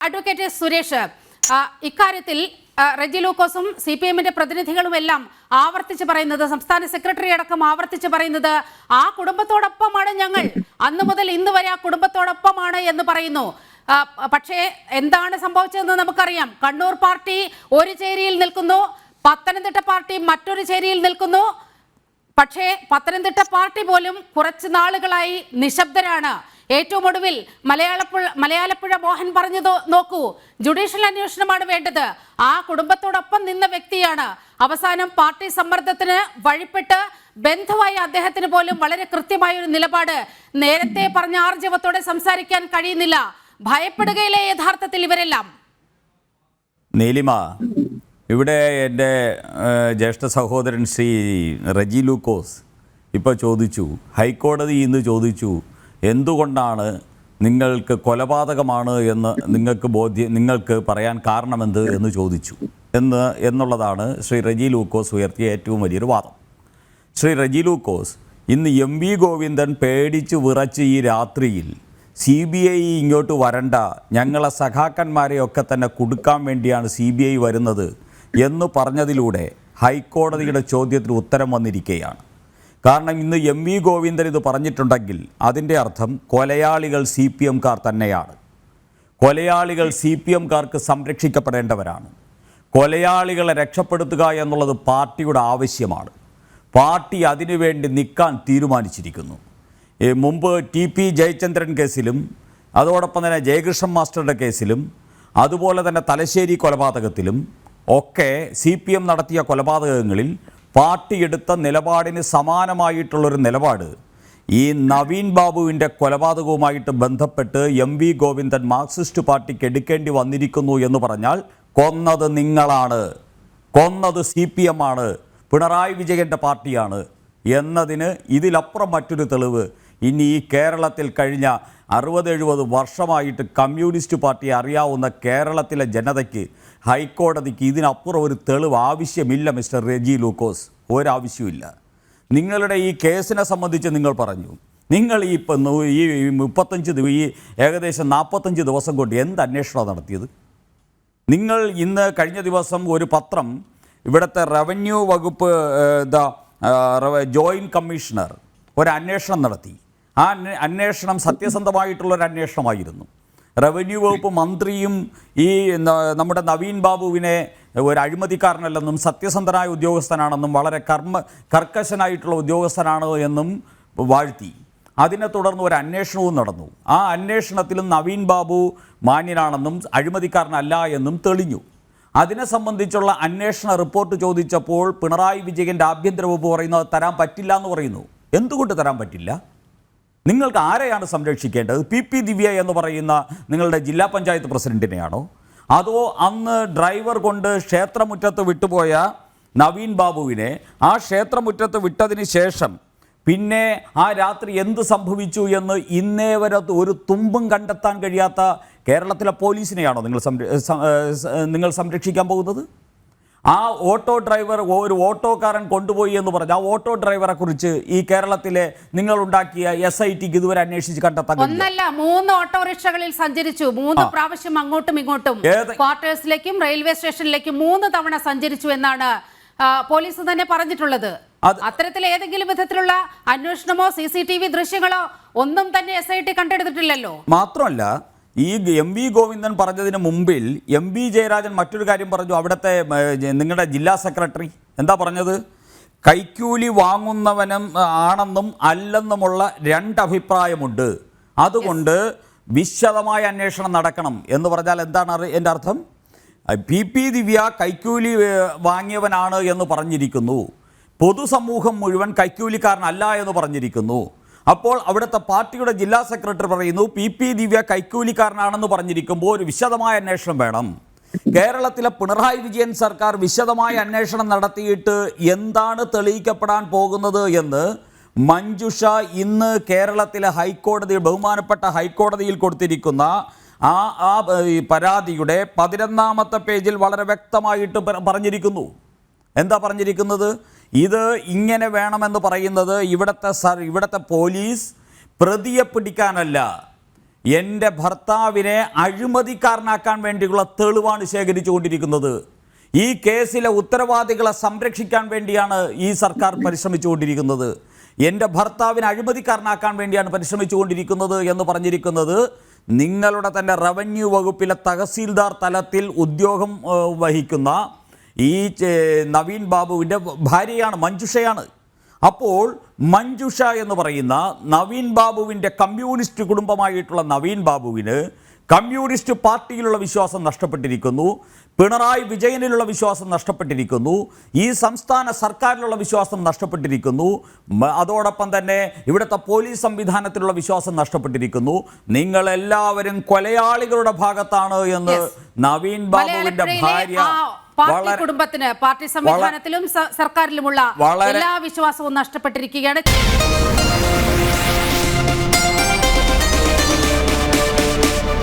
Advocate Suresh, ഇക്കാര്യത്തിൽ റെജി ലൂക്കോസും CPM-ന്റെ പ്രതിനിധികളുമെല്ലാം ആവർത്തിച്ച് പറയുന്നത്, സംസ്ഥാന സെക്രട്ടറി അടക്കം ആവർത്തിച്ച് പറയുന്നത്, ആ കുടുംബത്തോടൊപ്പമാണ് ഞങ്ങൾ, അന്നു മുതൽ ഇന്ന് വരെ ആ കുടുംബത്തോടൊപ്പമാണ് എന്ന് പറയുന്നു. പക്ഷേ എന്താണ് സംഭവിച്ചതെന്ന് നമുക്കറിയാം. കണ്ണൂർ പാർട്ടി ഒരു ചേരിയിൽ നിൽക്കുന്നു, പത്തനംതിട്ട പാർട്ടി മറ്റൊരു ചേരിയിൽ നിൽക്കുന്നു. പക്ഷേ പത്തനംതിട്ട പാർട്ടി പോലും കുറച്ച് നാളുകളായി നിശബ്ദരാണ്. ഏറ്റവും ഒടുവിൽ മലയാളപ്പുഴ മോഹൻ പറഞ്ഞത് നോക്കൂ, ജുഡീഷ്യൽ അന്വേഷണമാണ് വേണ്ടത്. ആ കുടുംബത്തോടൊപ്പം നിന്ന വ്യക്തിയാണ്. അവസാനം പാർട്ടി സമ്മർദ്ദത്തിന് വഴിപ്പെട്ട് ബന്ധുവായ അദ്ദേഹത്തിന് പോലും വളരെ കൃത്യമായ ഒരു നിലപാട് നേരത്തെ പറഞ്ഞ ആർജവത്തോടെ സംസാരിക്കാൻ കഴിയുന്നില്ല. ഭയപ്പെടുകയില്ലേ യഥാർത്ഥത്തിൽ ഇവരെല്ലാം? നീലിമ, ഇവിടെ എൻ്റെ ജ്യേഷ്ഠ സഹോദരൻ ശ്രീ റെജി ലൂക്കോസ് ഇപ്പോൾ ചോദിച്ചു, ഹൈക്കോടതി ഇന്ന് ചോദിച്ചു, എന്തുകൊണ്ടാണ് നിങ്ങൾക്ക് കൊലപാതകമാണ് എന്ന് നിങ്ങൾക്ക് പറയാൻ കാരണമെന്ത് എന്ന് ചോദിച്ചു എന്നുള്ളതാണ് ശ്രീ റെജി ലൂക്കോസ് ഉയർത്തിയ ഏറ്റവും വലിയൊരു വാദം. ശ്രീ റെജി ലൂക്കോസ്, ഇന്ന് MV ഗോവിന്ദൻ പേടിച്ച് വിറച്ച് ഈ രാത്രിയിൽ CBI ഇങ്ങോട്ട് വരണ്ട, ഞങ്ങളെ സഖാക്കന്മാരെയൊക്കെ തന്നെ കുടുക്കാൻ വേണ്ടിയാണ് CBI വരുന്നത് എന്ന് പറഞ്ഞതിലൂടെ ഹൈക്കോടതിയുടെ ചോദ്യത്തിന് ഉത്തരം വന്നിരിക്കുകയാണ്. കാരണം ഇന്ന് MV ഗോവിന്ദൻ ഇത് പറഞ്ഞിട്ടുണ്ടെങ്കിൽ അതിൻ്റെ അർത്ഥം കൊലയാളികൾ CPM-കാർ തന്നെയാണ്. കൊലയാളികൾ CPM-കാർക്ക് സംരക്ഷിക്കപ്പെടേണ്ടവരാണ്. കൊലയാളികളെ രക്ഷപ്പെടുത്തുക എന്നുള്ളത് പാർട്ടിയുടെ ആവശ്യമാണ്. പാർട്ടി അതിനുവേണ്ടി നിൽക്കാൻ തീരുമാനിച്ചിരിക്കുന്നു. മുമ്പ് TP ജയചന്ദ്രൻ കേസിലും അതോടൊപ്പം തന്നെ ജയകൃഷ്ണൻ മാസ്റ്ററുടെ കേസിലും അതുപോലെ തന്നെ തലശ്ശേരി കൊലപാതകത്തിലും ഒക്കെ CPM നടത്തിയ കൊലപാതകങ്ങളിൽ പാർട്ടി എടുത്ത നിലപാടിന് സമാനമായിട്ടുള്ളൊരു നിലപാട് ഈ നവീൻ ബാബുവിൻ്റെ കൊലപാതകവുമായിട്ട് ബന്ധപ്പെട്ട് MV ഗോവിന്ദൻ മാർക്സിസ്റ്റ് പാർട്ടിക്ക് എടുക്കേണ്ടി വന്നിരിക്കുന്നു എന്ന് പറഞ്ഞാൽ കൊന്നത് നിങ്ങളാണ്, കൊന്നത് CPM-ആണ്, പിണറായി വിജയൻ്റെ പാർട്ടിയാണ് എന്നതിന് ഇതിലപ്പുറം മറ്റൊരു തെളിവ് ഇനി ഈ കേരളത്തിൽ കഴിഞ്ഞ 60-70 വർഷമായിട്ട് കമ്മ്യൂണിസ്റ്റ് പാർട്ടിയെ അറിയാവുന്ന കേരളത്തിലെ ജനതയ്ക്ക്, ഹൈക്കോടതിക്ക് ഇതിനപ്പുറം ഒരു തെളിവ് ആവശ്യമില്ല. മിസ്റ്റർ റെജി ലൂക്കോസ്, ഒരാവശ്യമില്ല. നിങ്ങളുടെ ഈ കേസിനെ സംബന്ധിച്ച് നിങ്ങൾ പറഞ്ഞു, നിങ്ങൾ ഈ 35 ഈ ഏകദേശം 45 ദിവസം കൊണ്ട് എന്ത് അന്വേഷണമാണ് നടത്തിയത്? നിങ്ങൾ ഇന്ന് കഴിഞ്ഞ ദിവസം ഒരു പത്രം, ഇവിടുത്തെ റവന്യൂ വകുപ്പ് ജോയിൻറ്റ് കമ്മീഷണർ ഒരു അന്വേഷണം നടത്തി. ആ അന്വേഷണം സത്യസന്ധമായിട്ടുള്ളൊരു അന്വേഷണമായിരുന്നു. റവന്യൂ വകുപ്പ് മന്ത്രിയും ഈ നമ്മുടെ നവീൻ ബാബുവിനെ ഒരു അഴിമതിക്കാരനല്ലെന്നും സത്യസന്ധനായ ഉദ്യോഗസ്ഥനാണെന്നും വളരെ കർക്കശനായിട്ടുള്ള ഉദ്യോഗസ്ഥനാണ് എന്നും വാഴ്ത്തി. അതിനെ തുടർന്ന് ഒരു അന്വേഷണവും നടന്നു. ആ അന്വേഷണത്തിലും നവീൻ ബാബു മാന്യനാണെന്നും അഴിമതിക്കാരനല്ല എന്നും തെളിഞ്ഞു. അതിനെ സംബന്ധിച്ചുള്ള അന്വേഷണ റിപ്പോർട്ട് ചോദിച്ചപ്പോൾ പിണറായി വിജയൻ്റെ ആഭ്യന്തര വകുപ്പ് പറയുന്നത് തരാൻ പറ്റില്ല എന്ന് പറയുന്നു. എന്തുകൊണ്ട് തരാൻ പറ്റില്ല? നിങ്ങൾക്ക് ആരെയാണ് സംരക്ഷിക്കേണ്ടത്? PP ദിവ്യ എന്ന് പറയുന്ന നിങ്ങളുടെ ജില്ലാ പഞ്ചായത്ത് പ്രസിഡന്റിനെയാണോ? അതോ അന്ന് ഡ്രൈവർ കൊണ്ട് ക്ഷേത്രമുറ്റത്ത് വിട്ടുപോയ നവീൻ ബാബുവിനെ ആ ക്ഷേത്രമുറ്റത്ത് വിട്ടതിന് ശേഷം പിന്നെ ആ രാത്രി എന്ത് സംഭവിച്ചു എന്ന് ഇന്നേ വരെ ഒരു തുമ്പും കണ്ടെത്താൻ കഴിയാത്ത കേരളത്തിലെ പോലീസിനെയാണോ നിങ്ങൾ സംരക്ഷിക്കാൻ പോകുന്നത്? ആ ഓട്ടോ ഡ്രൈവർ, ഒരു ഓട്ടോക്കാരൻ കൊണ്ടുപോയി എന്ന് പറഞ്ഞ് ആ ഓട്ടോ ഡ്രൈവറെ കുറിച്ച് ഈ കേരളത്തിലെ നിങ്ങളുണ്ടാക്കിയ SITക്ക് ഇതുവരെ അന്വേഷിച്ച് കണ്ടെത്താൻ ഒന്നല്ല 3 ഓട്ടോറിക്ഷകളിൽ സഞ്ചരിച്ചു, 3 പ്രാവശ്യം അങ്ങോട്ടും ഇങ്ങോട്ടും ക്വാർട്ടേഴ്സിലേക്കും റെയിൽവേ സ്റ്റേഷനിലേക്കും 3 തവണ സഞ്ചരിച്ചു എന്നാണ് പോലീസ് തന്നെ പറഞ്ഞിട്ടുള്ളത്. അത്തരത്തിൽ ഏതെങ്കിലും വിധത്തിലുള്ള അന്വേഷണമോ CCTV ദൃശ്യങ്ങളോ ഒന്നും തന്നെ SIT കണ്ടെടുത്തിട്ടില്ലല്ലോ. മാത്രമല്ല, ഈ MV ഗോവിന്ദൻ പറഞ്ഞതിന് മുമ്പിൽ MV ജയരാജൻ മറ്റൊരു കാര്യം പറഞ്ഞു. അവിടുത്തെ നിങ്ങളുടെ ജില്ലാ സെക്രട്ടറി എന്താ പറഞ്ഞത്? കൈക്കൂലി വാങ്ങുന്നവനും ആണെന്നും അല്ലെന്നുമുള്ള 2 അഭിപ്രായമുണ്ട്, അതുകൊണ്ട് വിശദമായ അന്വേഷണം നടക്കണം എന്ന് പറഞ്ഞാൽ എന്താണ് എൻ്റെ അർത്ഥം? PP ദിവ്യ കൈക്കൂലി വാങ്ങിയവനാണ് എന്ന് പറഞ്ഞിരിക്കുന്നു, പൊതുസമൂഹം മുഴുവൻ കൈക്കൂലിക്കാരനല്ല എന്ന് പറഞ്ഞിരിക്കുന്നു. അപ്പോൾ അവിടുത്തെ പാർട്ടിയുടെ ജില്ലാ സെക്രട്ടറി പറയുന്നു PP ദിവ്യ കൈക്കൂലിക്കാരനാണെന്ന് പറഞ്ഞിരിക്കുമ്പോൾ ഒരു വിശദമായ അന്വേഷണം വേണം. കേരളത്തിലെ പിണറായി വിജയൻ സർക്കാർ വിശദമായ അന്വേഷണം നടത്തിയിട്ട് എന്താണ് തെളിയിക്കപ്പെടാൻ പോകുന്നത് എന്ന് മഞ്ജുഷ ഇന്ന് കേരളത്തിലെ ഹൈക്കോടതി, ബഹുമാനപ്പെട്ട ഹൈക്കോടതിയിൽ കൊടുത്തിരിക്കുന്ന ആ പരാതിയുടെ 11ാമത്തെ പേജിൽ വളരെ വ്യക്തമായിട്ട് പറഞ്ഞിരിക്കുന്നു. എന്താ പറഞ്ഞിരിക്കുന്നത്? ഇത് ഇങ്ങനെ വേണമെന്ന് പറയുന്നത് ഇവിടുത്തെ പോലീസ് പ്രതിയെ പിടിക്കാനല്ല, എൻ്റെ ഭർത്താവിനെ അഴിമതിക്കാരനാക്കാൻ വേണ്ടിയുള്ള തെളിവാണ് ശേഖരിച്ചുകൊണ്ടിരിക്കുന്നത്. ഈ കേസിലെ ഉത്തരവാദികളെ സംരക്ഷിക്കാൻ വേണ്ടിയാണ് ഈ സർക്കാർ പരിശ്രമിച്ചുകൊണ്ടിരിക്കുന്നത്. എൻ്റെ ഭർത്താവിനെ അഴിമതിക്കാരനാക്കാൻ വേണ്ടിയാണ് പരിശ്രമിച്ചുകൊണ്ടിരിക്കുന്നത് എന്ന് പറഞ്ഞിരിക്കുന്നത് നിങ്ങളുടെ തന്നെ റവന്യൂ വകുപ്പിലെ തഹസീൽദാർ തലത്തിൽ ഉദ്യോഗം വഹിക്കുന്ന ഈ നവീൻ ബാബുവിൻ്റെ ഭാര്യയാണ്, മഞ്ജുഷയാണ്. അപ്പോൾ മഞ്ജുഷ എന്ന് പറയുന്ന നവീൻ ബാബുവിൻ്റെ കമ്മ്യൂണിസ്റ്റ് കുടുംബമായിട്ടുള്ള നവീൻ ബാബുവിന് കമ്മ്യൂണിസ്റ്റ് പാർട്ടിയിലുള്ള വിശ്വാസം നഷ്ടപ്പെട്ടിരിക്കുന്നു, പിണറായി വിജയനിലുള്ള വിശ്വാസം നഷ്ടപ്പെട്ടിരിക്കുന്നു, ഈ സംസ്ഥാന സർക്കാരിലുള്ള വിശ്വാസം നഷ്ടപ്പെട്ടിരിക്കുന്നു, അതോടൊപ്പം തന്നെ ഇവിടുത്തെ പോലീസ് സംവിധാനത്തിലുള്ള വിശ്വാസം നഷ്ടപ്പെട്ടിരിക്കുന്നു. നിങ്ങളെല്ലാവരും കൊലയാളികളുടെ ഭാഗത്താണ് എന്ന് നവീൻ ബാബുവിൻ്റെ ഭാര്യ പാർട്ടി കുടുംബത്തിന്, പാർട്ടി സംവിധാനത്തിലും സർക്കാരിലുമുള്ള എല്ലാ വിശ്വാസവും നഷ്ടപ്പെട്ടിരിക്കുകയാണ്.